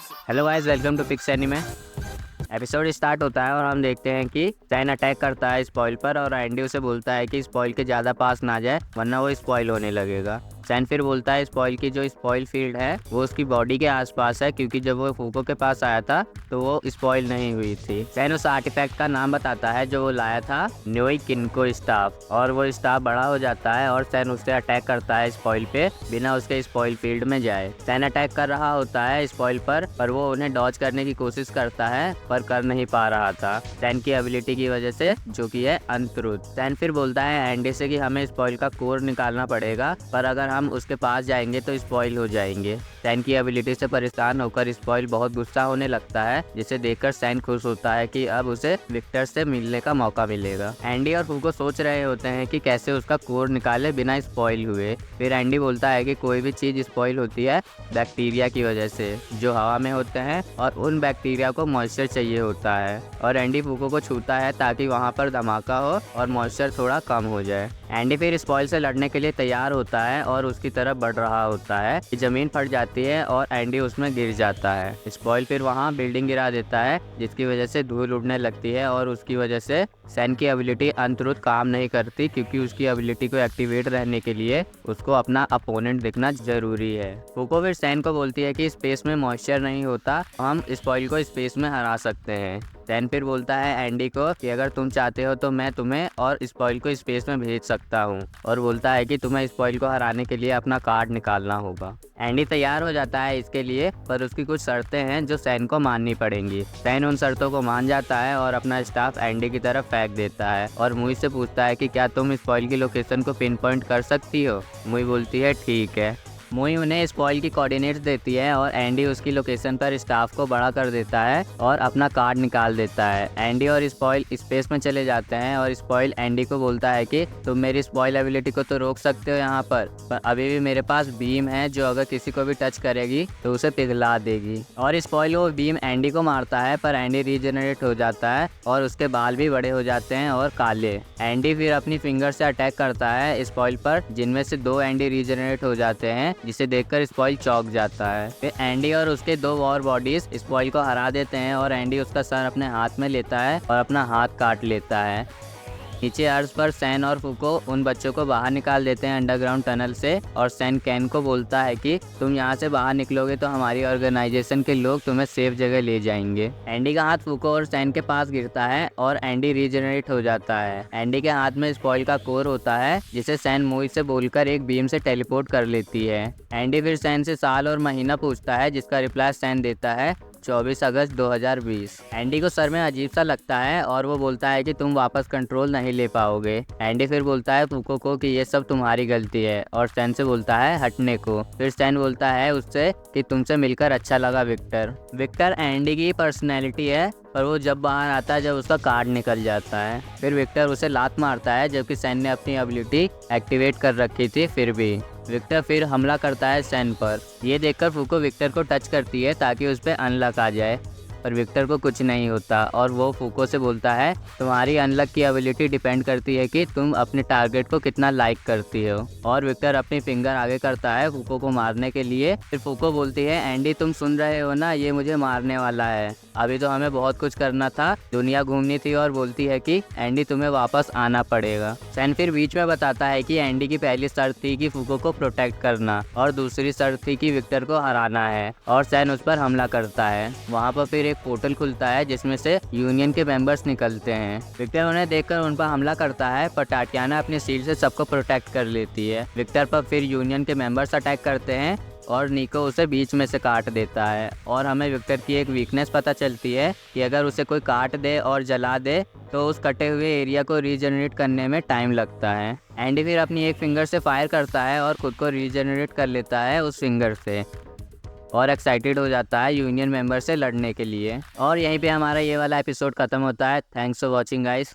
Hello guys, welcome to Pix anime. Episode start होता है और हम देखते हैं कि सैन अटैक करता है स्पॉइल पर और एंडी उसे बोलता है कि स्पॉइल के ज़्यादा पास ना जाए वरना वो स्पॉइल होने लगेगा। सैन फिर बोलता है स्पॉइल की जो स्पॉइल फील्ड है वो उसकी बॉडी के आसपास है, क्योंकि जब वो फूको के पास आया था तो वो स्पॉइल नहीं हुई थी। सैन उस आर्टिफैक्ट का नाम बताता है जो वो लाया था, न्योई किनको स्टाफ, और वो स्टाफ बड़ा हो जाता है और सैन उससे अटैक करता है स्पॉइल पे बिना उसके स्पॉइल फील्ड में जाए। सैन अटैक कर रहा होता है स्पॉइल पर वो उन्हें डॉज करने की कोशिश करता है पर कर नहीं पा रहा था सैन की एबिलिटी की वजह से, जो कि है अनट्रूथ। सैन फिर बोलता है एंडी से कि हमें स्पॉइल का कोर निकालना पड़ेगा, पर अगर हम उसके पास जाएंगे तो स्पॉइल हो जाएंगे। सैन की एबिलिटी से परेशान होकर स्पॉइल बहुत गुस्सा होने लगता है, जिसे देखकर सैन खुश होता है कि अब उसे विक्टर से मिलने का मौका मिलेगा। एंडी और फूको सोच रहे होते हैं कि कैसे उसका कोर निकाले बिना स्पॉइल हुए। फिर एंडी बोलता है कि कोई भी चीज स्पॉइल होती है बैक्टीरिया की वजह से जो हवा में होते हैं, और उन बैक्टीरिया को मॉइस्चर चाहिए होता है। और एंडी फूको को छूता है ताकि वहाँ पर धमाका हो और मॉइस्चर थोड़ा कम हो जाए। एंडी फिर स्पॉइल से लड़ने के लिए तैयार होता है और उसकी तरफ बढ़ रहा होता है। जमीन फट जाती है और एंडी उसमें गिर जाता है। स्पॉइल फिर वहाँ बिल्डिंग गिरा देता है, जिसकी वजह से धूल उड़ने लगती है और उसकी वजह से सैन की एबिलिटी अनट्रूथ काम नहीं करती, क्योंकि उसकी एबिलिटी को एक्टिवेट रहने के लिए उसको अपना अपोनेंट दिखना जरूरी है। फूको फिर सैन को बोलती है कि स्पेस में मॉइस्चर नहीं होता, हम स्पॉइल को स्पेस में हरा सकते हैं। सैन फिर बोलता है एंडी को कि अगर तुम चाहते हो तो मैं तुम्हें और स्पॉइल को स्पेस में भेज सकता हूँ, और बोलता है कि तुम्हें स्पॉइल को हराने के लिए अपना कार्ड निकालना होगा। एंडी तैयार हो जाता है इसके लिए, पर उसकी कुछ शर्तें हैं जो सैन को माननी पड़ेंगी। सैन उन शर्तों को मान जाता है और अपना स्टाफ एंडी की तरफ फेंक देता है और मुई से पूछता है कि क्या तुम स्पॉइल की लोकेशन को पिन पॉइंट कर सकती हो। मुई बोलती है ठीक है। मुई उन्हें स्पॉइल की कोऑर्डिनेट्स देती है और एंडी उसकी लोकेशन पर स्टाफ को बड़ा कर देता है और अपना कार्ड निकाल देता है। एंडी और स्पॉइल स्पेस में चले जाते हैं और स्पॉइल एंडी को बोलता है कि तुम मेरी स्पॉइल एबिलिटी को तो रोक सकते हो यहाँ पर अभी भी मेरे पास बीम है जो अगर किसी को भी टच करेगी तो उसे पिघला देगी। और स्पॉइल वो बीम एंडी को मारता है, पर एंडी रीजनरेट हो जाता है और उसके बाल भी बड़े हो जाते हैं और काले। एंडी फिर अपनी फिंगर से अटैक करता है स्पॉइल पर, जिनमें से 2 एंडी रीजनरेट हो जाते हैं, जिसे देखकर स्पॉइल चौंक जाता है। फिर एंडी और उसके 2 वॉर बॉडीज स्पॉइल को हरा देते हैं और एंडी उसका सर अपने हाथ में लेता है और अपना हाथ काट लेता है। नीचे अर्ज पर सैन और फूको उन बच्चों को बाहर निकाल देते हैं अंडरग्राउंड टनल से, और सैन कैन को बोलता है कि तुम यहाँ से बाहर निकलोगे तो हमारी ऑर्गेनाइजेशन के लोग तुम्हें सेफ जगह ले जाएंगे। एंडी का हाथ फूको और सैन के पास गिरता है और एंडी रीजनरेट हो जाता है। एंडी के हाथ में स्पॉइल का कोर होता है, जिसे सैन मुई से बोलकर एक बीम से टेलीपोर्ट कर लेती है। एंडी फिर सैन से साल और महीना पूछता है, जिसका रिप्लाई सैन देता है 24 अगस्त 2020। एंडी को सर में अजीब सा लगता है और वो बोलता है कि तुम वापस कंट्रोल नहीं ले पाओगे। एंडी फिर बोलता है फूको को कि ये सब तुम्हारी गलती है और सैन से बोलता है हटने को। फिर सैन बोलता है उससे कि तुमसे मिलकर अच्छा लगा विक्टर। विक्टर एंडी की पर्सनैलिटी है, पर वो जब बाहर आता है जब उसका कार्ड निकल जाता है। फिर विक्टर उसे लात मारता है, जबकि सैन ने अपनी एबिलिटी एक्टिवेट कर रखी थी। फिर भी विक्टर फिर हमला करता है सैन पर। ये देखकर फूको विक्टर को टच करती है ताकि उस पर अनलक आ जाए, पर विक्टर को कुछ नहीं होता और वो फूको से बोलता है तुम्हारी अनलक की एबिलिटी डिपेंड करती है कि तुम अपने टारगेट को कितना लाइक करती हो। और विक्टर अपनी फिंगर आगे करता है फूको को मारने के लिए। फिर फूको बोलती है एंडी तुम सुन रहे हो ना, ये मुझे मारने वाला है, अभी तो हमें बहुत कुछ करना था, दुनिया घूमनी थी। और बोलती है कि एंडी तुम्हें वापस आना पड़ेगा। सैन फिर बीच में बताता है कि एंडी की पहली शर्त थी कि फूको को प्रोटेक्ट करना और दूसरी शर्त थी कि विक्टर को हराना है, और सैन उस पर हमला करता है। वहाँ पर फिर एक पोर्टल खुलता है जिसमें से यूनियन के मेंबर्स निकलते हैं। विक्टर उन्हें देखकर उन पर हमला करता है, पर टाटियाना अपनी शील्ड से सबको प्रोटेक्ट कर लेती है। विक्टर पर फिर यूनियन के मेंबर्स अटैक करते हैं और निको उसे बीच में से काट देता है। और हमें विक्टर की एक वीकनेस पता चलती है कि अगर उसे कोई काट दे और जला दे तो उस कटे हुए एरिया को रीजनरेट करने में टाइम लगता है। एंडी फिर अपनी एक फिंगर से फायर करता है और खुद को रीजनरेट कर लेता है उस फिंगर से, और एक्साइटेड हो जाता है यूनियन मेंबर से लड़ने के लिए। और यहीं पे हमारा ये वाला एपिसोड खत्म होता है। Thanks for watching guys.